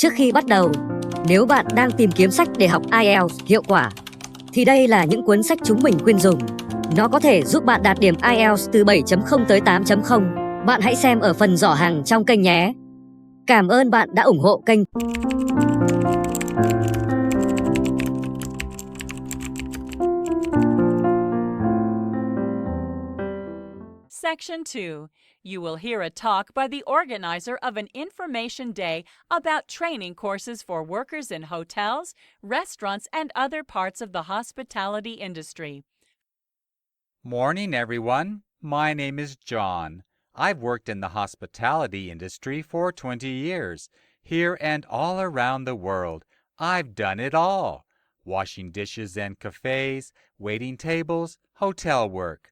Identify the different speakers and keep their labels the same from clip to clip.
Speaker 1: Trước khi bắt đầu, nếu bạn đang tìm kiếm sách để học IELTS hiệu quả, thì đây là những cuốn sách chúng mình khuyên dùng. Nó có thể giúp bạn đạt điểm IELTS từ 7.0 tới 8.0. Bạn hãy xem ở phần giỏ hàng trong kênh nhé. Cảm ơn bạn đã ủng hộ kênh.
Speaker 2: Section 2. You will hear a talk by the organizer of an information day about training courses for workers in hotels, restaurants, and other parts of the hospitality industry.
Speaker 3: Morning, everyone. My name is John. I've worked in the hospitality industry for 20 years, here and all around the world. I've done it all. Washing dishes in cafes, waiting tables, hotel work.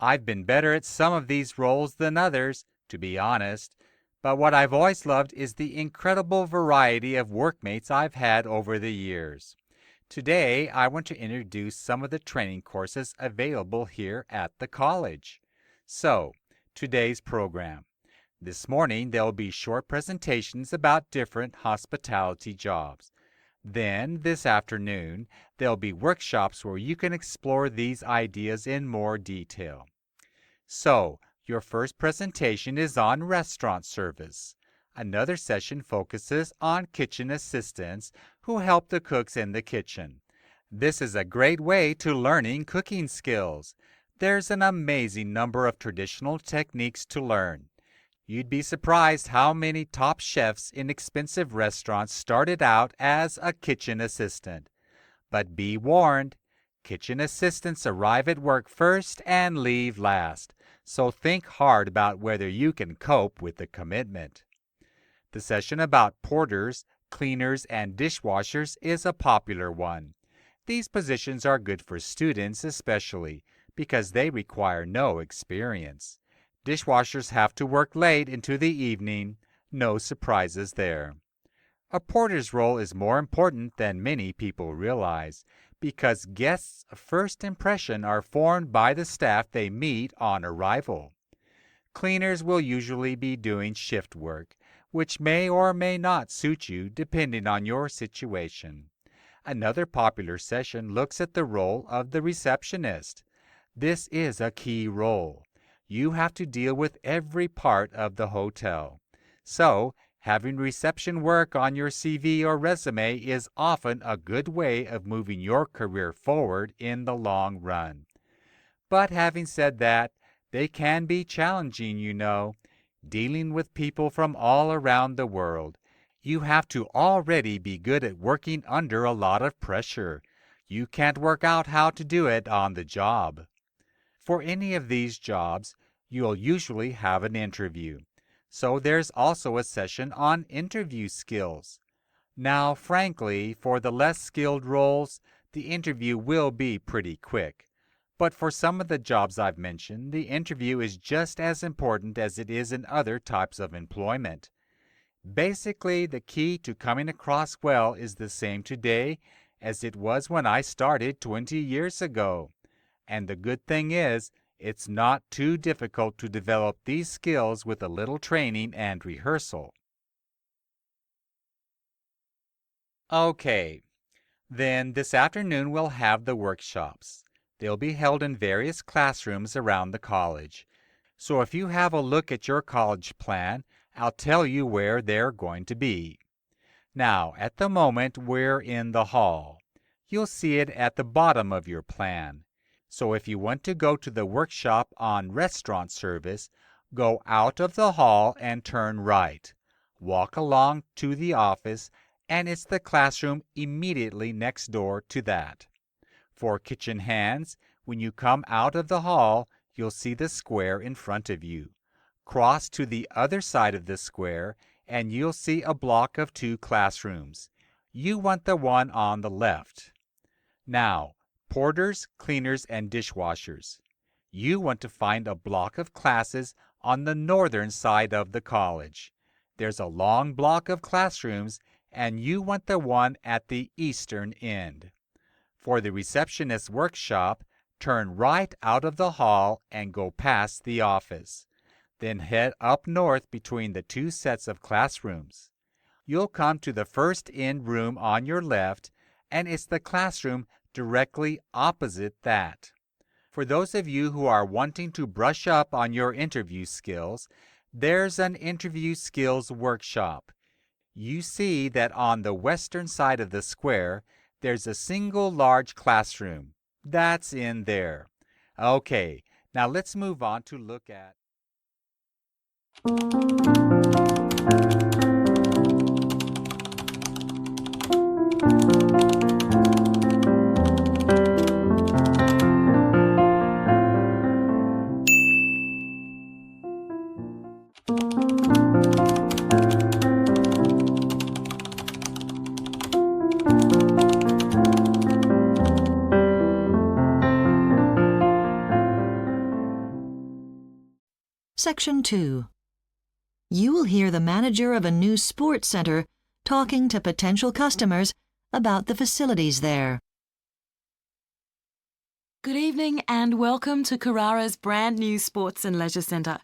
Speaker 3: I've been better at some of these roles than others, to be honest, but what I've always loved is the incredible variety of workmates I've had over the years. Today, I want to introduce some of the training courses available here at the college. So, today's program. This morning, there will be short presentations about different hospitality jobs. Then, this afternoon, there'll be workshops where you can explore these ideas in more detail. So, your first presentation is on restaurant service. Another session focuses on kitchen assistants who help the cooks in the kitchen. This is a great way to learning cooking skills. There's an amazing number of traditional techniques to learn. You'd be surprised how many top chefs in expensive restaurants started out as a kitchen assistant. But be warned, kitchen assistants arrive at work first and leave last, so think hard about whether you can cope with the commitment. The session about porters, cleaners, and dishwashers is a popular one. These positions are good for students especially because they require no experience. Dishwashers have to work late into the evening. No surprises there. A porter's role is more important than many people realize because guests' first impression are formed by the staff they meet on arrival. Cleaners will usually be doing shift work, which may or may not suit you depending on your situation. Another popular session looks at the role of the receptionist. This is a key role. You have to deal with every part of the hotel. So, having reception work on your CV or resume is often a good way of moving your career forward in the long run. But having said that, they can be challenging, you know, dealing with people from all around the world. You have to already be good at working under a lot of pressure. You can't work out how to do it on the job. For any of these jobs, you'll usually have an interview. So there's also a session on interview skills. Now, frankly, for the less skilled roles, the interview will be pretty quick. But for some of the jobs I've mentioned, the interview is just as important as it is in other types of employment. Basically, the key to coming across well is the same today as it was when I started 20 years ago. And the good thing is, it's not too difficult to develop these skills with a little training and rehearsal. Okay, then this afternoon we'll have the workshops. They'll be held in various classrooms around the college. So if you have a look at your college plan, I'll tell you where they're going to be. Now, at the moment, we're in the hall. You'll see it at the bottom of your plan. So if you want to go to the workshop on restaurant service, go out of the hall and turn right. Walk along to the office, and it's the classroom immediately next door to that. For kitchen hands, when you come out of the hall, you'll see the square in front of you. Cross to the other side of the square, and you'll see a block of 2 classrooms. You want the one on the left. Now, porters, cleaners, and dishwashers. You want to find a block of classes on the northern side of the college. There's a long block of classrooms, and you want the one at the eastern end. For the receptionist's workshop, turn right out of the hall and go past the office. Then head up north between the 2 sets of classrooms. You'll come to the first end room on your left, and it's the classroom directly opposite that. For those of you who are wanting to brush up on your interview skills, there's an interview skills workshop. You see that on the western side of the square, there's a single large classroom. That's in there. Okay, now let's move on to look at
Speaker 4: Section 2. You will hear the manager of a new sports center talking to potential customers about the facilities there.
Speaker 5: Good evening and welcome to Carrara's brand new Sports and Leisure Centre.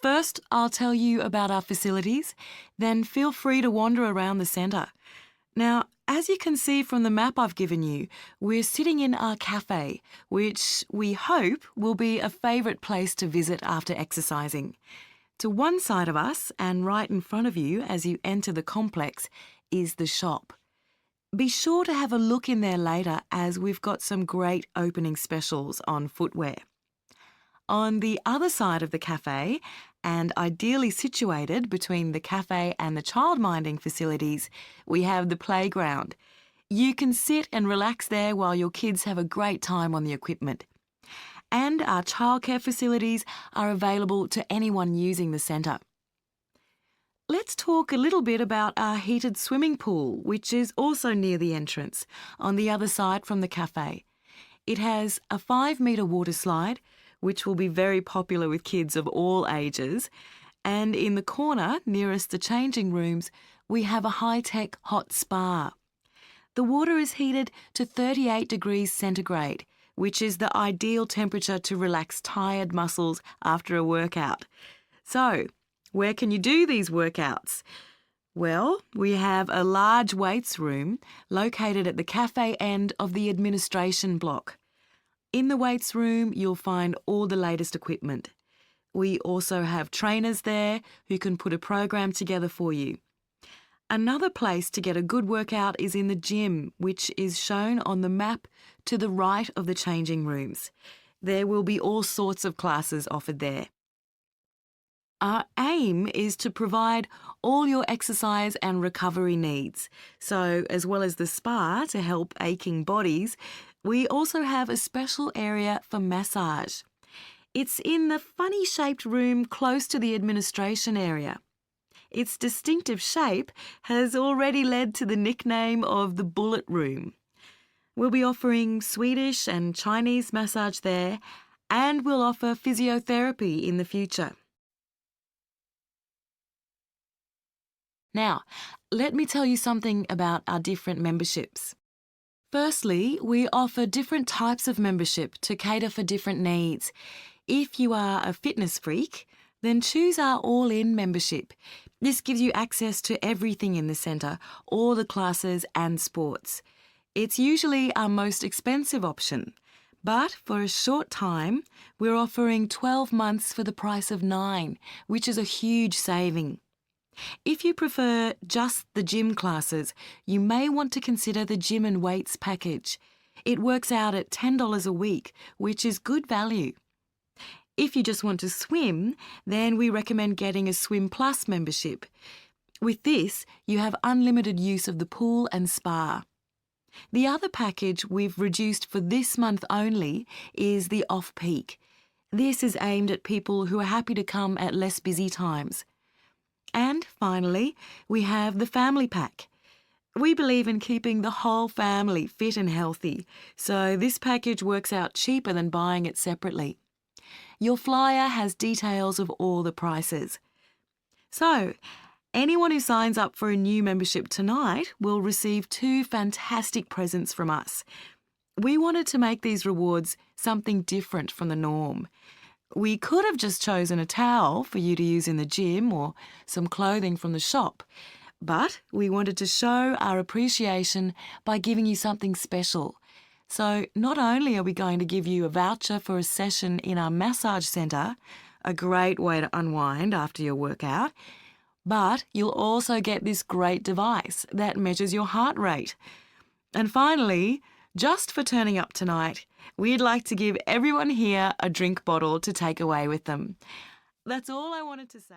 Speaker 5: First, I'll tell you about our facilities, then feel free to wander around the centre. Now, as you can see from the map I've given you, we're sitting in our cafe, which we hope will be a favourite place to visit after exercising. To one side of us and right in front of you as you enter the complex is the shop. Be sure to have a look in there later as we've got some great opening specials on footwear. On the other side of the cafe, and ideally situated between the cafe and the childminding facilities, we have the playground. You can sit and relax there while your kids have a great time on the equipment. And our childcare facilities are available to anyone using the centre. Let's talk a little bit about our heated swimming pool, which is also near the entrance, on the other side from the cafe. It has a 5-metre water slide, which will be very popular with kids of all ages. And in the corner, nearest the changing rooms, we have a high-tech hot spa. The water is heated to 38 degrees centigrade, which is the ideal temperature to relax tired muscles after a workout. So, where can you do these workouts? Well, we have a large weights room located at the cafe end of the administration block. In the weights room, you'll find all the latest equipment. We also have trainers there who can put a program together for you. Another place to get a good workout is in the gym, which is shown on the map to the right of the changing rooms. There will be all sorts of classes offered there. Our aim is to provide all your exercise and recovery needs. So, as well as the spa to help aching bodies, we also have a special area for massage. It's in the funny-shaped room close to the administration area. Its distinctive shape has already led to the nickname of the Bullet Room. We'll be offering Swedish and Chinese massage there, and we'll offer physiotherapy in the future. Now, let me tell you something about our different memberships. Firstly, we offer different types of membership to cater for different needs. If you are a fitness freak, then choose our all-in membership. This gives you access to everything in the centre, all the classes and sports. It's usually our most expensive option, but for a short time, we're offering 12 months for the price of 9, which is a huge saving. If you prefer just the gym classes, you may want to consider the gym and weights package. It works out at $10 a week, which is good value. If you just want to swim, then we recommend getting a Swim Plus membership. With this, you have unlimited use of the pool and spa. The other package we've reduced for this month only is the off-peak. This is aimed at people who are happy to come at less busy times. And finally, we have the family pack. We believe in keeping the whole family fit and healthy, so this package works out cheaper than buying it separately. Your flyer has details of all the prices. So, anyone who signs up for a new membership tonight will receive 2 fantastic presents from us. We wanted to make these rewards something different from the norm. We could have just chosen a towel for you to use in the gym or some clothing from the shop, but we wanted to show our appreciation by giving you something special. So not only are we going to give you a voucher for a session in our massage centre, a great way to unwind after your workout, but you'll also get this great device that measures your heart rate. And finally, just for turning up tonight, we'd like to give everyone here a drink bottle to take away with them. That's all I wanted to say.